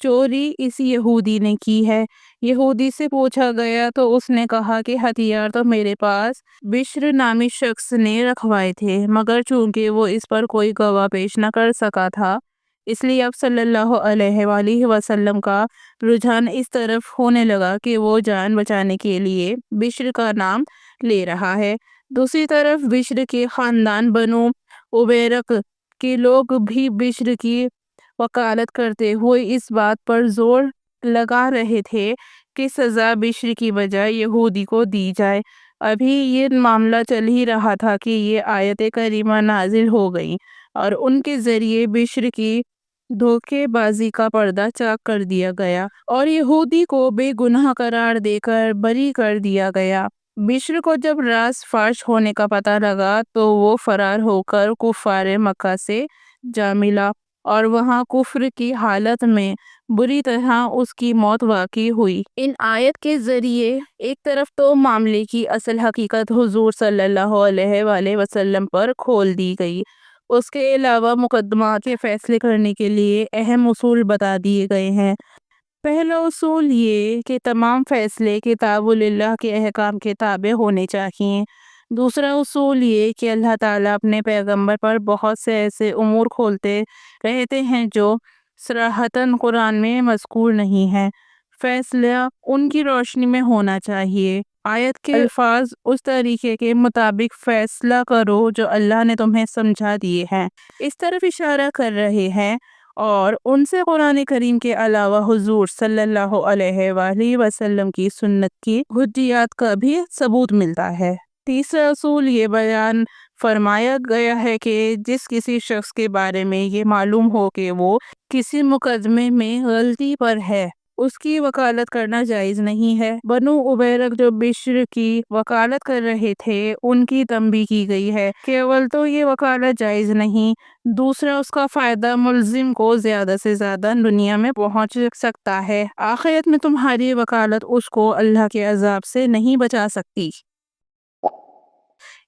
چوری اس یہودی نے کی ہے۔ یہودی سے پوچھا گیا تو اس نے کہا کہ ہتھیار تو میرے پاس بشر نامی شخص نے رکھوائے تھے، مگر چونکہ وہ اس پر کوئی گواہ پیش نہ کر سکا تھا، اس لیے اب صلی اللہ علیہ وآلہ وسلم کا رجحان اس طرف ہونے لگا کہ وہ جان بچانے کے لیے بشر کا نام لے رہا ہے۔ دوسری طرف بشر کے خاندان بنو عبیرق کے لوگ بھی بشر کی وکالت کرتے ہوئے اس بات پر زور لگا رہے تھے کہ سزا بشر کی بجائے یہودی کو دی جائے۔ ابھی یہ معاملہ چل ہی رہا تھا کہ یہ آیت کریمہ نازل ہو گئی اور ان کے ذریعے بشر کی دھوکے بازی کا پردہ چاک کر دیا گیا اور یہودی کو بے گناہ قرار دے کر بری کر دیا گیا۔ بشر کو جب راز فاش ہونے کا پتہ لگا تو وہ فرار ہو کر کفار مکہ سے جا ملا اور وہاں کفر کی حالت میں بری طرح اس کی موت واقع ہوئی۔ ان آیت کے ذریعے ایک طرف تو معاملے کی اصل حقیقت حضور صلی اللہ علیہ وآلہ وسلم پر کھول دی گئی، اس کے علاوہ مقدمات کے فیصلے کرنے کے لیے اہم اصول بتا دیے گئے ہیں۔ پہلا اصول یہ کہ تمام فیصلے کتاب اللہ کے احکام کے تابع ہونے چاہیے۔ دوسرا اصول یہ کہ اللہ تعالیٰ اپنے پیغمبر پر بہت سے ایسے امور کھولتے رہتے ہیں جو صراحتاً قرآن میں مذکور نہیں ہیں، فیصلہ ان کی روشنی میں ہونا چاہیے۔ آیت کے الفاظ اس طریقے کے مطابق فیصلہ کرو جو اللہ نے تمہیں سمجھا دیے ہیں، اس طرف اشارہ کر رہے ہیں اور ان سے قرآن کریم کے علاوہ حضور صلی اللہ علیہ وآلہ وسلم کی سنت کی حجیات کا بھی ثبوت ملتا ہے۔ تیسرا اصول یہ بیان فرمایا گیا ہے کہ جس کسی شخص کے بارے میں یہ معلوم ہو کہ وہ کسی مقدمے میں غلطی پر ہے، اس کی وکالت کرنا جائز نہیں ہے۔ بنو عبیرق جو بشر کی وکالت کر رہے تھے ان کی تنبیہ کی گئی ہے کہ اول تو یہ وکالت جائز نہیں، دوسرا اس کا فائدہ ملزم کو زیادہ سے زیادہ دنیا میں پہنچ سکتا ہے، آخرت میں تمہاری وکالت اس کو اللہ کے عذاب سے نہیں بچا سکتی۔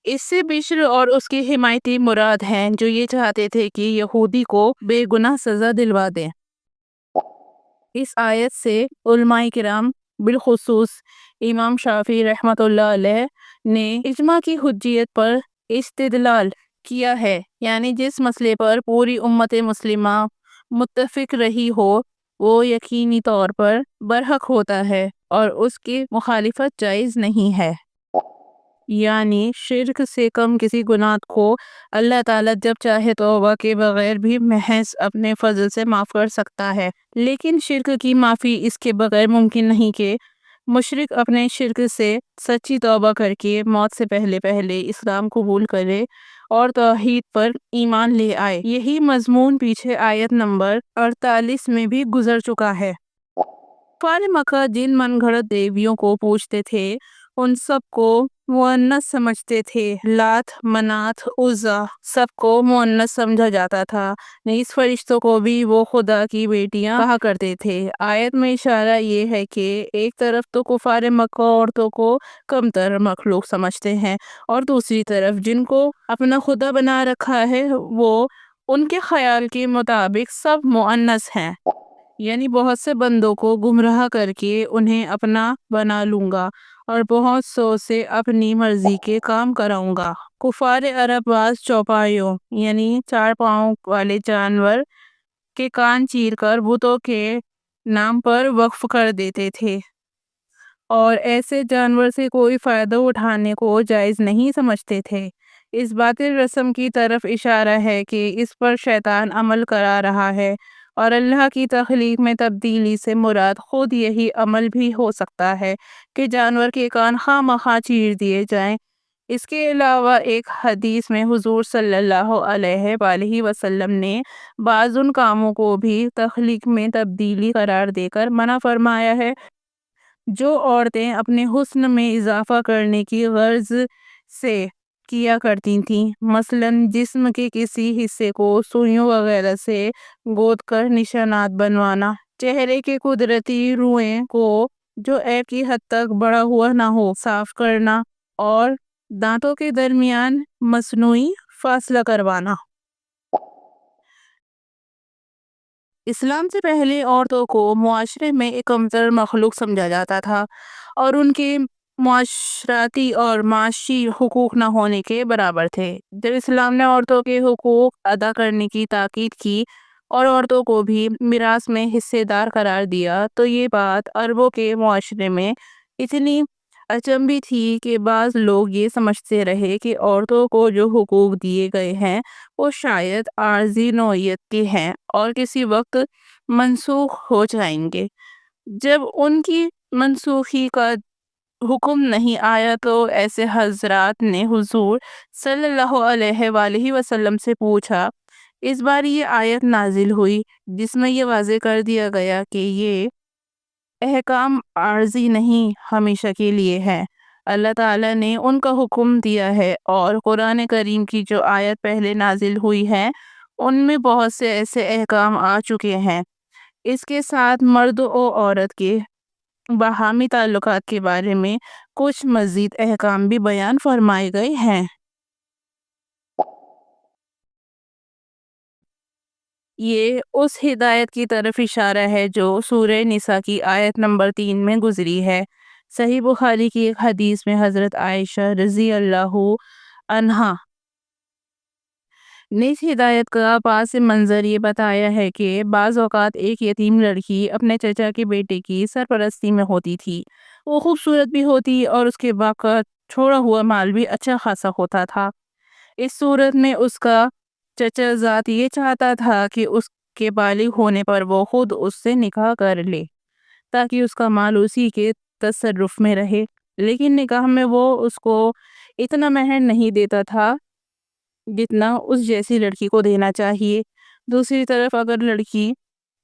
اس سے بشر اور اس کے حمایتی مراد ہیں جو یہ چاہتے تھے کہ یہودی کو بے گناہ سزا دلوا دیں۔ اس آیت سے علماء کرام بالخصوص امام شافعی رحمۃ اللہ علیہ نے اجماع کی حجیت پر استدلال کیا ہے، یعنی جس مسئلے پر پوری امت مسلمہ متفق رہی ہو وہ یقینی طور پر برحق ہوتا ہے اور اس کی مخالفت جائز نہیں ہے۔ یعنی شرک سے کم کسی گناہ کو اللہ تعالیٰ جب چاہے توبہ کے بغیر بھی محض اپنے فضل سے معاف کر سکتا ہے، لیکن شرک کی معافی اس کے بغیر ممکن نہیں کہ مشرک اپنے شرک سے سچی توبہ کر کے موت سے پہلے اسلام قبول کرے اور توحید پر ایمان لے آئے۔ یہی مضمون پیچھے آیت نمبر 48 میں بھی گزر چکا ہے۔ کفار مکہ جن من گھڑت دیویوں کو پوجتے تھے ان سب کو مؤنث سمجھتے تھے، لات، منات، عزا سب کو مؤنث سمجھا جاتا تھا، نیز فرشتوں کو بھی وہ خدا کی بیٹیاں کہا کرتے تھے۔ آیت میں اشارہ یہ ہے کہ ایک طرف تو کفار مکہ عورتوں کو کمتر مخلوق سمجھتے ہیں اور دوسری طرف جن کو اپنا خدا بنا رکھا ہے وہ ان کے خیال کے مطابق سب مؤنث ہیں، یعنی بہت سے بندوں کو گمراہ کر کے انہیں اپنا بنا لوں گا اور بہت سو سے اپنی مرضی کے کام کراؤں گا۔ کفار عرب بعض چوپایوں یعنی 4 پاؤں والے جانور کے کان چیر کر بتوں کے نام پر وقف کر دیتے تھے اور ایسے جانور سے کوئی فائدہ اٹھانے کو جائز نہیں سمجھتے تھے۔ اس باطل رسم کی طرف اشارہ ہے کہ اس پر شیطان عمل کرا رہا ہے اور اللہ کی تخلیق میں تبدیلی سے مراد خود یہی عمل بھی ہو سکتا ہے کہ جانور کے کان خواہ مخواہ چیر دیے جائیں۔ اس کے علاوہ ایک حدیث میں حضور صلی اللہ علیہ وآلہ وسلم نے بعض ان کاموں کو بھی تخلیق میں تبدیلی قرار دے کر منع فرمایا ہے جو عورتیں اپنے حسن میں اضافہ کرنے کی غرض سے کیا کرتی تھیں، مثلاً جسم کے کسی حصے کو سوئیوں وغیرہ سے گوند کر نشانات بنوانا، چہرے کے قدرتی روئیں کو جو عیب کی حد تک بڑھا ہوا نہ ہو صاف کرنا اور دانتوں کے درمیان مصنوعی فاصلہ کروانا۔ اسلام سے پہلے عورتوں کو معاشرے میں ایک کمتر مخلوق سمجھا جاتا تھا اور ان کے معاشرتی اور معاشی حقوق نہ ہونے کے برابر تھے۔ جب اسلام نے عورتوں کے حقوق ادا کرنے کی تاکید کی اور عورتوں کو بھی میراث میں حصے دار قرار دیا تو یہ بات عربوں کے معاشرے میں اتنی اچنبھی تھی کہ بعض لوگ یہ سمجھتے رہے کہ عورتوں کو جو حقوق دیے گئے ہیں وہ شاید عارضی نوعیت کے ہیں اور کسی وقت منسوخ ہو جائیں گے۔ جب ان کی منسوخی کا حکم نہیں آیا تو ایسے حضرات نے حضور صلی اللہ علیہ وآلہ وسلم سے پوچھا۔ اس بار یہ آیت نازل ہوئی جس میں یہ واضح کر دیا گیا کہ یہ احکام عارضی نہیں، ہمیشہ کے لیے ہے۔ اللہ تعالیٰ نے ان کا حکم دیا ہے اور قرآن کریم کی جو آیت پہلے نازل ہوئی ہے ان میں بہت سے ایسے احکام آ چکے ہیں۔ اس کے ساتھ مرد و عورت کے باہمی تعلقات کے بارے میں کچھ مزید احکام بھی بیان فرمائے گئے ہیں۔ یہ اس ہدایت کی طرف اشارہ ہے جو سورہ نساء کی آیت نمبر 3 میں گزری ہے۔ صحیح بخاری کی ایک حدیث میں حضرت عائشہ رضی اللہ عنہا نے اس ہدایت کا پاس منظر یہ بتایا ہے کہ بعض اوقات ایک یتیم لڑکی اپنے چچا کے بیٹے کی سرپرستی میں ہوتی تھی۔ وہ خوبصورت بھی ہوتی اور اس کے باپ کا چھوڑا ہوا مال بھی اچھا خاصا ہوتا تھا۔ اس صورت میں اس کا چچا ذات یہ چاہتا تھا کہ اس کے بالغ ہونے پر وہ خود اس سے نکاح کر لے تاکہ اس کا مال اسی کے تصرف میں رہے، لیکن نکاح میں وہ اس کو اتنا مہر نہیں دیتا تھا جتنا اس جیسی لڑکی کو دینا چاہیے۔ دوسری طرف اگر لڑکی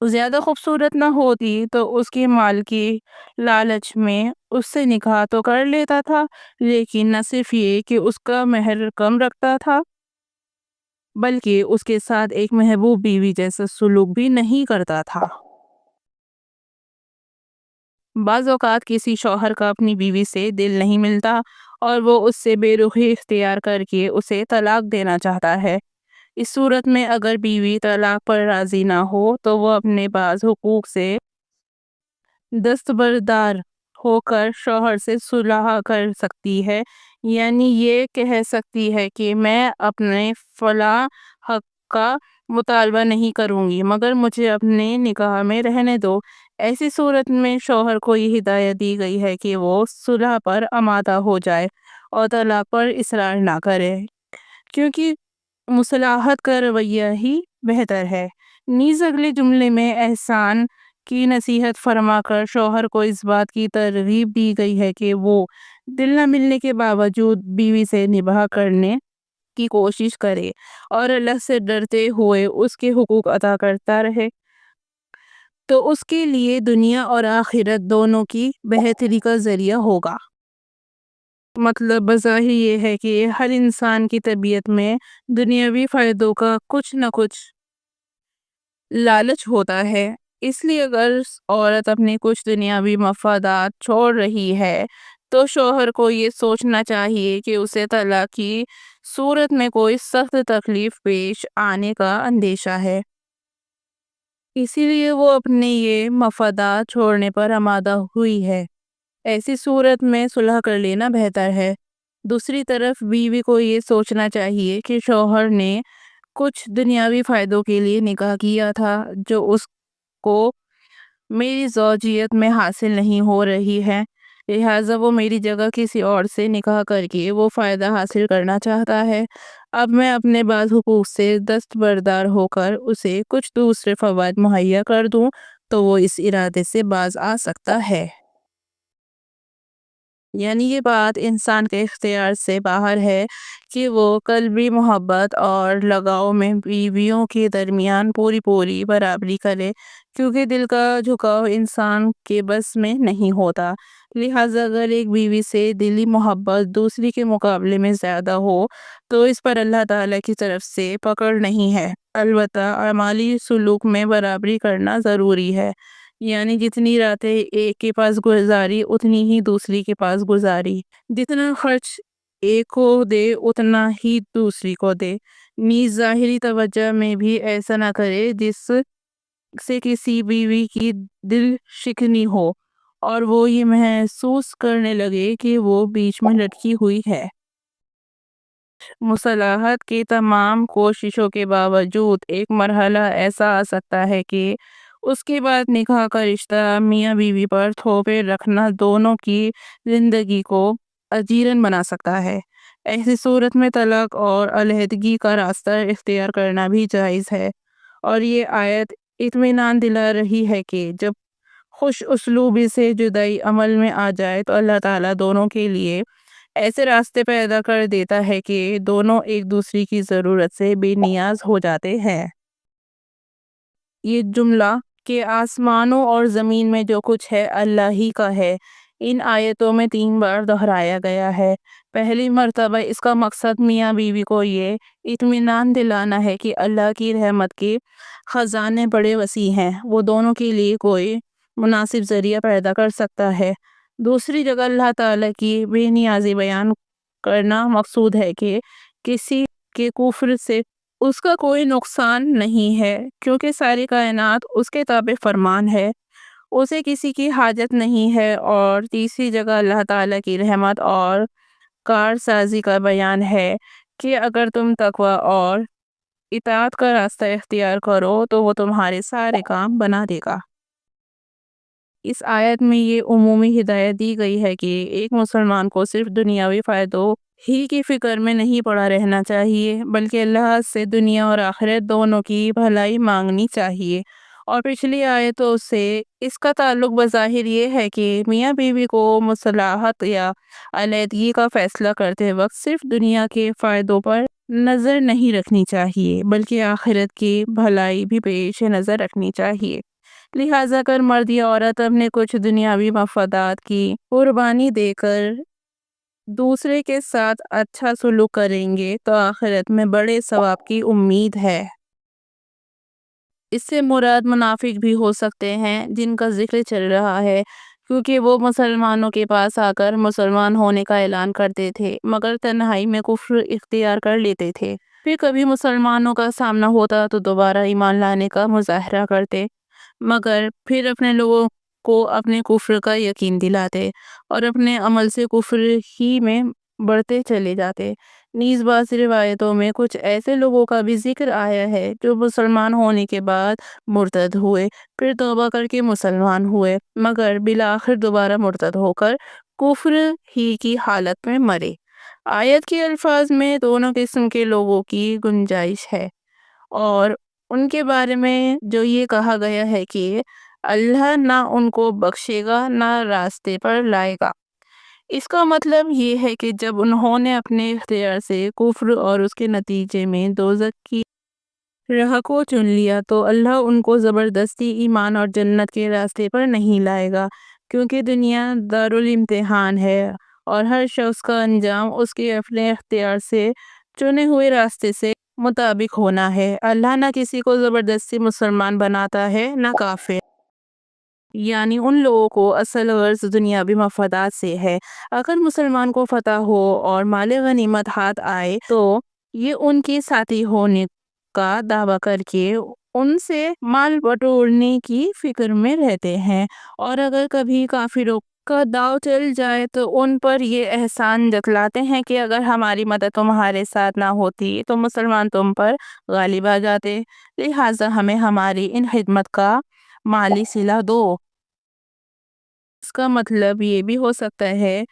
زیادہ خوبصورت نہ ہوتی تو اس کے مال کی لالچ میں اس سے نکاح تو کر لیتا تھا، لیکن نہ صرف یہ کہ اس کا مہر کم رکھتا تھا بلکہ اس کے ساتھ ایک محبوب بیوی جیسا سلوک بھی نہیں کرتا تھا۔ بعض اوقات کسی شوہر کا اپنی بیوی سے دل نہیں ملتا اور وہ اس سے بے رخی اختیار کر کے اسے طلاق دینا چاہتا ہے۔ اس صورت میں اگر بیوی طلاق پر راضی نہ ہو تو وہ اپنے بعض حقوق سے دستبردار ہو کر شوہر سے صلح کر سکتی ہے، یعنی یہ کہہ سکتی ہے کہ میں اپنے فلاں حق کا مطالبہ نہیں کروں گی مگر مجھے اپنے نکاح میں رہنے دو۔ ایسی صورت میں شوہر کو یہ ہدایت دی گئی ہے کہ وہ صلح پر آمادہ ہو جائے اور طلاق پر اصرار نہ کرے، کیونکہ مصالحت کا رویہ ہی بہتر ہے۔ نیز اگلے جملے میں احسان کی نصیحت فرما کر شوہر کو اس بات کی ترغیب دی گئی ہے کہ وہ دل نہ ملنے کے باوجود بیوی سے نباہ کرنے کی کوشش کرے اور اللہ سے ڈرتے ہوئے اس کے حقوق ادا کرتا رہے، تو اس کے لیے دنیا اور آخرت دونوں کی بہتری کا ذریعہ ہوگا۔ مطلب بظاہر یہ ہے کہ ہر انسان کی طبیعت میں دنیاوی فائدوں کا کچھ نہ کچھ لالچ ہوتا ہے، اس لیے اگر عورت اپنے کچھ دنیاوی مفادات چھوڑ رہی ہے تو شوہر کو یہ سوچنا چاہیے کہ اسے طلاق کی صورت میں کوئی سخت تکلیف پیش آنے کا اندیشہ ہے، اسی لیے وہ اپنے یہ مفادات چھوڑنے پر آمادہ ہوئی ہے۔ ایسی صورت میں صلح کر لینا بہتر ہے۔ دوسری طرف بیوی کو یہ سوچنا چاہیے کہ شوہر نے کچھ دنیاوی فائدوں کے لیے نکاح کیا تھا جو اس کو میری زوجیت میں حاصل نہیں ہو رہی ہے، لہٰذا وہ میری جگہ کسی اور سے نکاح کر کے وہ فائدہ حاصل کرنا چاہتا ہے۔ اب میں اپنے بعض حقوق سے دستبردار ہو کر اسے کچھ دوسرے فوائد مہیا کر دوں تو وہ اس ارادے سے باز آ سکتا ہے۔ یعنی یہ بات انسان کے اختیار سے باہر ہے کہ وہ قلبی محبت اور لگاؤ میں بیویوں کے درمیان پوری برابری کرے، کیونکہ دل کا جھکاؤ انسان کے بس میں نہیں ہوتا۔ لہٰذا اگر ایک بیوی سے دلی محبت دوسری کے مقابلے میں زیادہ ہو تو اس پر اللہ تعالیٰ کی طرف سے پکڑ نہیں ہے، البتہ اعمالی سلوک میں برابری کرنا ضروری ہے، یعنی جتنی راتیں ایک کے پاس گزاری اتنی ہی دوسری کے پاس گزاری، جتنا خرچ ایک کو دے اتنا ہی دوسری کو دے، نیز ظاہری توجہ میں بھی ایسا نہ کرے جس سے کسی بیوی کی دل شکنی ہو اور وہ یہ محسوس کرنے لگے کہ وہ بیچ میں لٹکی ہوئی ہے۔ مصالحت کی تمام کوششوں کے باوجود ایک مرحلہ ایسا آ سکتا ہے کہ اس کے بعد نکاح کا رشتہ میاں بیوی پر تھوپے رکھنا دونوں کی زندگی کو اجیرن بنا سکتا ہے۔ ایسی صورت میں طلاق اور علیحدگی کا راستہ اختیار کرنا بھی جائز ہے، اور یہ آیت اطمینان دلا رہی ہے کہ جب خوش اسلوبی سے جدائی عمل میں آ جائے تو اللہ تعالیٰ دونوں کے لیے ایسے راستے پیدا کر دیتا ہے کہ دونوں ایک دوسرے کی ضرورت سے بے نیاز ہو جاتے ہیں۔ یہ جملہ کہ آسمانوں اور زمین میں جو کچھ ہے اللہ ہی کا ہے، ان آیتوں میں 3 بار دہرایا گیا ہے۔ پہلی مرتبہ اس کا مقصد میاں بیوی کو یہ اطمینان دلانا ہے کہ اللہ کی رحمت کے خزانے بڑے وسیع ہیں، وہ دونوں کے لیے کوئی مناسب ذریعہ پیدا کر سکتا ہے۔ دوسری جگہ اللہ تعالیٰ کی بے نیازی بیان کرنا مقصود ہے کہ کسی کے کفر سے اس کا کوئی نقصان نہیں ہے، کیونکہ ساری کائنات اس کے تابع فرمان ہے، اسے کسی کی حاجت نہیں ہے۔ اور تیسری جگہ اللہ تعالیٰ کی رحمت اور کارسازی کا بیان ہے کہ اگر تم تقوی اور اطاعت کا راستہ اختیار کرو تو وہ تمہارے سارے کام بنا دے گا۔ اس آیت میں یہ عمومی ہدایت دی گئی ہے کہ ایک مسلمان کو صرف دنیاوی فائدوں ہی کی فکر میں نہیں پڑا رہنا چاہیے، بلکہ اللہ سے دنیا اور آخرت دونوں کی بھلائی مانگنی چاہیے۔ اور پچھلی آیتوں سے اس کا تعلق بظاہر یہ ہے کہ میاں بیوی کو مصالحت یا علیحدگی کا فیصلہ کرتے وقت صرف دنیا کے فائدوں پر نظر نہیں رکھنی چاہیے، بلکہ آخرت کی بھلائی بھی پیش نظر رکھنی چاہیے۔ لہٰذا اگر مرد یا عورت اپنے کچھ دنیاوی مفادات کی قربانی دے کر دوسرے کے ساتھ اچھا سلوک کریں گے تو آخرت میں بڑے ثواب کی امید ہے۔ اس سے مراد منافق بھی ہو سکتے ہیں جن کا ذکر چل رہا ہے، کیونکہ وہ مسلمانوں کے پاس آ کر مسلمان ہونے کا اعلان کرتے تھے مگر تنہائی میں کفر اختیار کر لیتے تھے۔ پھر کبھی مسلمانوں کا سامنا ہوتا تو دوبارہ ایمان لانے کا مظاہرہ کرتے، مگر پھر اپنے لوگوں کو اپنے کفر کا یقین دلاتے اور اپنے عمل سے کفر ہی میں بڑھتے چلے جاتے۔ نیز بعض روایتوں میں کچھ ایسے لوگوں کا بھی ذکر آیا ہے جو مسلمان ہونے کے بعد مرتد ہوئے، پھر توبہ کر کے مسلمان ہوئے، مگر بالآخر دوبارہ مرتد ہو کر کفر ہی کی حالت میں مرے۔ آیت کے الفاظ میں دونوں قسم کے لوگوں کی گنجائش ہے، اور ان کے بارے میں جو یہ کہا گیا ہے کہ اللہ نہ ان کو بخشے گا نہ راستے پر لائے گا، اس کا مطلب یہ ہے کہ جب انہوں نے اپنے اختیار سے کفر اور اس کے نتیجے میں دوزخ کی راہ کو چن لیا تو اللہ ان کو زبردستی ایمان اور جنت کے راستے پر نہیں لائے گا، کیونکہ دنیا دارالامتحان ہے اور ہر شخص کا انجام اس کے اپنے اختیار سے چنے ہوئے راستے سے مطابق ہونا ہے۔ اللہ نہ کسی کو زبردستی مسلمان بناتا ہے نہ کافر، یعنی ان لوگوں کو اصل غرض دنیاوی مفادات سے ہے۔ اگر مسلمان کو فتح ہو اور مال غنیمت ہاتھ آئے تو یہ ان کے ساتھی ہونے کا دعویٰ کر کے ان سے مال بٹورنے کی فکر میں رہتے ہیں، اور اگر کبھی کافروں کا داؤ چل جائے تو ان پر یہ احسان جتلاتے ہیں کہ اگر ہماری مدد تمہارے ساتھ نہ ہوتی تو مسلمان تم پر غالب آ جاتے، لہٰذا ہمیں ہماری ان خدمت کا مالی صلہ دو۔ اس کا مطلب یہ بھی ہو سکتا ہے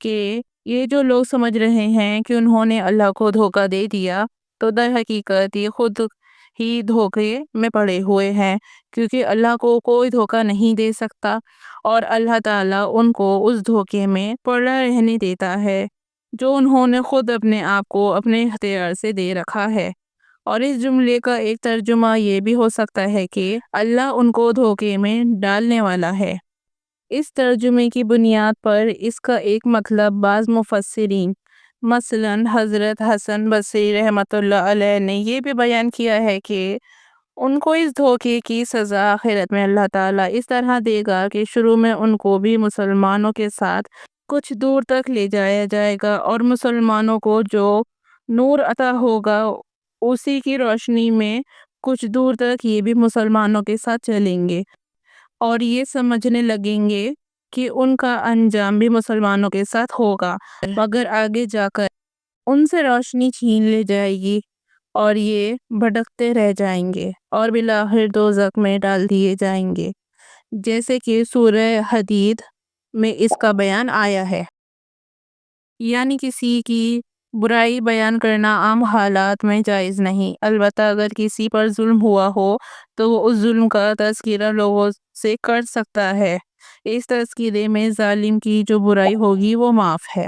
کہ یہ جو لوگ سمجھ رہے ہیں کہ انہوں نے اللہ کو دھوکہ دے دیا تو در حقیقت یہ خود ہی دھوکے میں پڑے ہوئے ہیں، کیونکہ اللہ کو کوئی دھوکہ نہیں دے سکتا، اور اللہ تعالیٰ ان کو اس دھوکے میں پڑا رہنے دیتا ہے جو انہوں نے خود اپنے آپ کو اپنے اختیار سے دے رکھا ہے۔ اور اس جملے کا ایک ترجمہ یہ بھی ہو سکتا ہے کہ اللہ ان کو دھوکے میں ڈالنے والا ہے۔ اس ترجمے کی بنیاد پر اس کا ایک مطلب بعض مفسرین مثلاً حضرت حسن بصری رحمۃ اللہ علیہ نے یہ بھی بیان کیا ہے کہ ان کو اس دھوکے کی سزا آخرت میں اللہ تعالیٰ اس طرح دے گا کہ شروع میں ان کو بھی مسلمانوں کے ساتھ کچھ دور تک لے جایا جائے گا، اور مسلمانوں کو جو نور عطا ہوگا اسی کی روشنی میں کچھ دور تک یہ بھی مسلمانوں کے ساتھ چلیں گے اور یہ سمجھنے لگیں گے کہ ان کا انجام بھی مسلمانوں کے ساتھ ہوگا، مگر آگے جا کر ان سے روشنی چھین لی جائے گی اور یہ بھٹکتے رہ جائیں گے اور بالآخر دوزخ میں ڈال دیے جائیں گے، جیسے کہ سورہ حدید میں اس کا بیان آیا ہے۔ یعنی کسی کی برائی بیان کرنا عام حالات میں جائز نہیں، البتہ اگر کسی پر ظلم ہوا ہو تو وہ اس ظلم کا تذکرہ لوگوں سے کر سکتا ہے۔ اس تذکرے میں ظالم کی جو برائی ہوگی وہ معاف ہے۔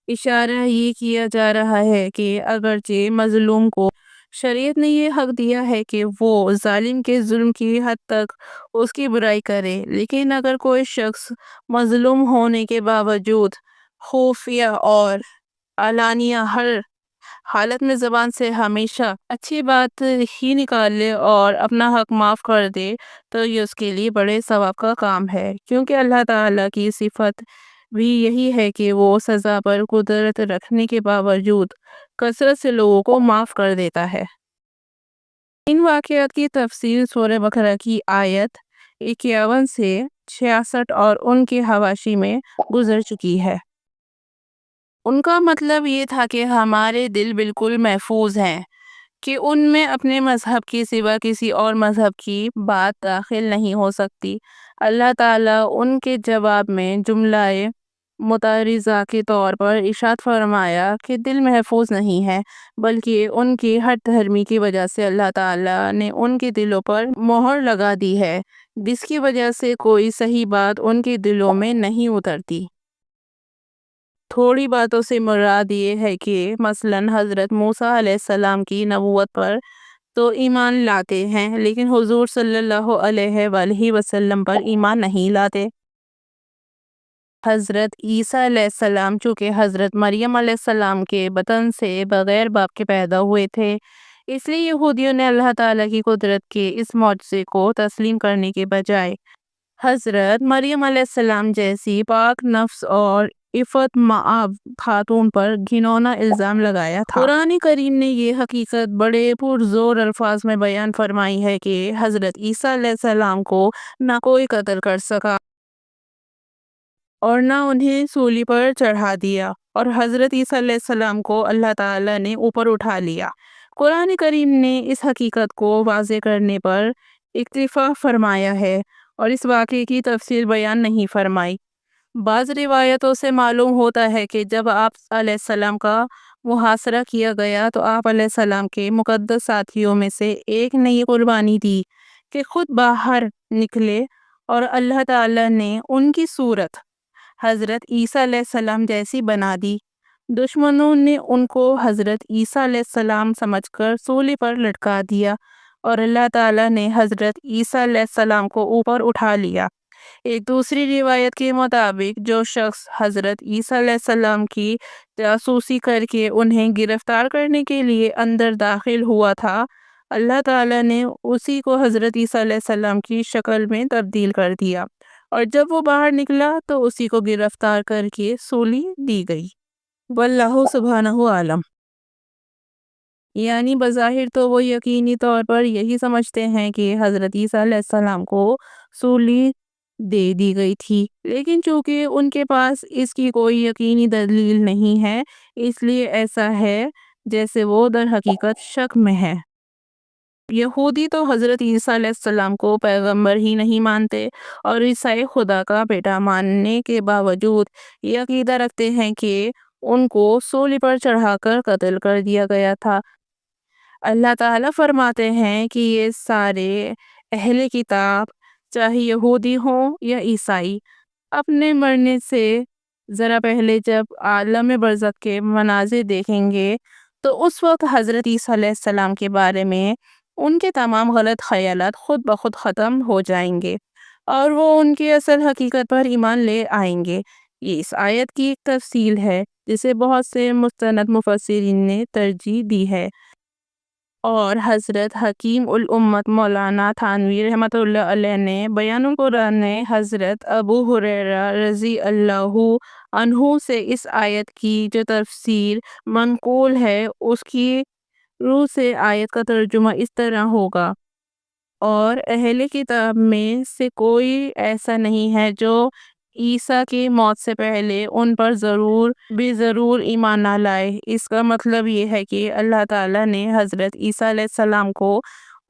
اشارہ یہ کیا جا رہا ہے کہ اگرچہ مظلوم کو شریعت نے یہ حق دیا ہے کہ وہ ظالم کے ظلم کی حد تک اس کی برائی کرے، لیکن اگر کوئی شخص مظلوم ہونے کے باوجود خفیہ اور علانیہ ہر حالت میں زبان سے ہمیشہ اچھی بات ہی نکال لے اور اپنا حق معاف کر دے تو یہ اس کے لیے بڑے ثواب کا کام ہے، کیونکہ اللہ تعالیٰ کی صفت بھی یہی ہے کہ وہ سزا پر قدرت رکھنے کے باوجود کثرت سے لوگوں کو معاف کر دیتا ہے۔ ان واقعات کی تفصیل سورہ بقرہ کی آیت 51 سے 66 اور ان کے حواشی میں گزر چکی ہے۔ ان کا مطلب یہ تھا کہ ہمارے دل بالکل محفوظ ہیں کہ ان میں اپنے مذہب کے سوا کسی اور مذہب کی بات داخل نہیں ہو سکتی۔ اللہ تعالیٰ ان کے جواب میں جملہ متعارضہ کے طور پر ارشاد فرمایا کہ دل محفوظ نہیں ہے، بلکہ ان کی ہٹ دھرمی کی وجہ سے اللہ تعالیٰ نے ان کے دلوں پر مہر لگا دی ہے، جس کی وجہ سے کوئی صحیح بات ان کے دلوں میں نہیں اترتی۔ تھوڑی باتوں سے مراد یہ ہے کہ مثلاً حضرت موسیٰ علیہ السلام کی نبوت پر تو ایمان لاتے ہیں، لیکن حضور صلی اللہ علیہ وآلہ وسلم پر ایمان نہیں لاتے۔ حضرت عیسیٰ علیہ السلام چونکہ حضرت مریم علیہ السلام کے بطن سے بغیر باپ کے پیدا ہوئے تھے، اس لیے یہودیوں نے اللہ تعالیٰ کی قدرت کے اس معجزے کو تسلیم کرنے کے بجائے حضرت مریم علیہ السلام جیسی پاک نفس اور عفت مآب خاتون پر گھناؤنا الزام لگایا تھا۔ قرآن کریم نے یہ حقیقت بڑے پرزور الفاظ میں بیان فرمائی ہے کہ حضرت عیسیٰ علیہ السلام کو نہ کوئی قتل کر سکا اور نہ انہیں سولی پر چڑھا دیا، اور حضرت عیسیٰ علیہ السلام کو اللہ تعالیٰ نے اوپر اٹھا لیا۔ قرآن کریم نے اس حقیقت کو واضح کرنے پر اکتفا فرمایا ہے اور اس واقعے کی تفصیل بیان نہیں فرمائی۔ بعض روایتوں سے معلوم ہوتا ہے کہ جب آپ علیہ السلام کا محاصرہ کیا گیا تو آپ علیہ السلام کے مقدس ساتھیوں میں سے ایک نے یہ قربانی دی کہ خود باہر نکلے اور اللہ تعالیٰ نے ان کی صورت حضرت عیسیٰ علیہ السلام جیسی بنا دی۔ دشمنوں نے ان کو حضرت عیسیٰ علیہ السلام سمجھ کر سولی پر لٹکا دیا اور اللہ تعالیٰ نے حضرت عیسیٰ علیہ السلام کو اوپر اٹھا لیا۔ ایک دوسری روایت کے مطابق جو شخص حضرت عیسیٰ علیہ السلام کی جاسوسی کر کے انہیں گرفتار کرنے کے لیے اندر داخل ہوا تھا، اللہ تعالیٰ نے اسی کو حضرت عیسیٰ علیہ السلام کی شکل میں تبدیل کر دیا، اور جب وہ باہر نکلا تو اسی کو گرفتار کر کے سولی دی گئی۔ واللہ سبحانہ عالم۔ یعنی بظاہر تو وہ یقینی طور پر یہی سمجھتے ہیں کہ حضرت عیسیٰ علیہ السلام کو سولی دے دی گئی تھی، لیکن چونکہ ان کے پاس اس کی کوئی یقینی دلیل نہیں ہے، اس لیے ایسا ہے جیسے وہ در حقیقت شک میں ہے۔ یہودی تو حضرت عیسیٰ علیہ السلام کو پیغمبر ہی نہیں مانتے، اور عیسائی خدا کا بیٹا ماننے کے باوجود یہ عقیدہ رکھتے ہیں کہ ان کو سولی پر چڑھا کر قتل کر دیا گیا تھا۔ اللہ تعالیٰ فرماتے ہیں کہ یہ سارے اہل کتاب، چاہے یہودی ہوں یا عیسائی، اپنے مرنے سے ذرا پہلے جب عالم برزخ کے مناظر دیکھیں گے تو اس وقت حضرت عیسیٰ علیہ السلام کے بارے میں ان کے تمام غلط خیالات خود بخود ختم ہو جائیں گے اور وہ ان کی اصل حقیقت پر ایمان لے آئیں گے۔ یہ اس آیت کی ایک تفصیل ہے جسے بہت سے مستند مفسرین نے ترجیح دی ہے، اور حضرت حکیم الامت مولانا تھانوی رحمۃ اللہ علیہ نے بیان القرآن میں حضرت ابو ہریرہ رضی اللہ عنہ سے اس آیت کی جو تفسیر منقول ہے اس کی روح سے آیت کا ترجمہ اس طرح ہوگا: اور اہل کتاب میں سے کوئی ایسا نہیں ہے جو عیسیٰ کی موت سے پہلے ان پر ضرور ایمان نہ لائے۔ اس کا مطلب یہ ہے کہ اللہ تعالیٰ نے حضرت عیسیٰ علیہ السلام کو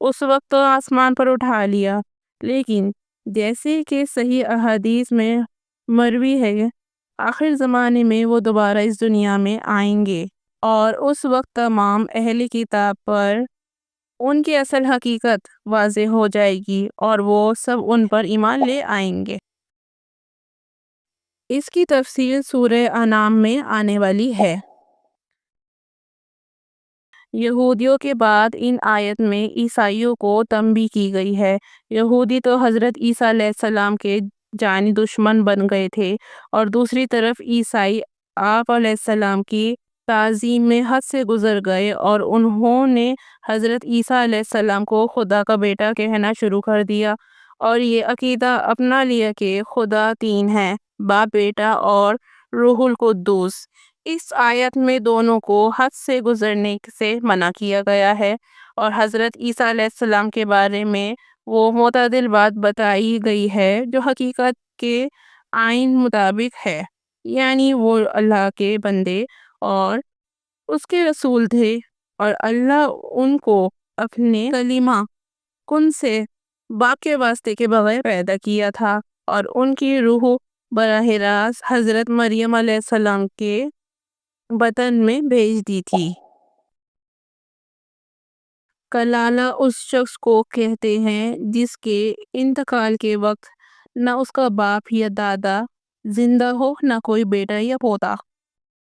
اس وقت تو آسمان پر اٹھا لیا، لیکن جیسے کہ صحیح احادیث میں مروی ہے، آخر زمانے میں وہ دوبارہ اس دنیا میں آئیں گے، اور اس وقت تمام اہل کتاب پر ان کی اصل حقیقت واضح ہو جائے گی اور وہ سب ان پر ایمان لے آئیں گے۔ اس کی تفصیل سورہ انعام میں آنے والی ہے۔ یہودیوں کے بعد ان آیت میں عیسائیوں کو تنبیہ کی گئی ہے۔ یہودی تو حضرت عیسیٰ علیہ السلام کے جانی دشمن بن گئے تھے، اور دوسری طرف عیسائی آپ علیہ السلام کی تعظیم میں حد سے گزر گئے، اور انہوں نے حضرت عیسیٰ علیہ السلام کو خدا کا بیٹا کہنا شروع کر دیا، اور یہ عقیدہ اپنا لیا کہ خدا تین ہے: باپ، بیٹا اور روح القدس۔ اس آیت میں دونوں کو حد سے گزرنے سے منع کیا گیا ہے، اور حضرت عیسیٰ علیہ السلام کے بارے میں وہ معتدل بات بتائی گئی ہے جو حقیقت کے آئین مطابق ہے، یعنی وہ اللہ کے بندے اور اس کے رسول تھے، اور اللہ ان کو اپنے کلمہ کن سے باپ کے واسطے کے بغیر پیدا کیا تھا، اور ان کی روح براہ راست حضرت مریم علیہ السلام کے بطن میں بھیج دی تھی۔ کلالہ اس شخص کو کہتے ہیں جس کے انتقال کے وقت نہ اس کا باپ یا دادا زندہ ہو، نہ کوئی بیٹا یا پوتا۔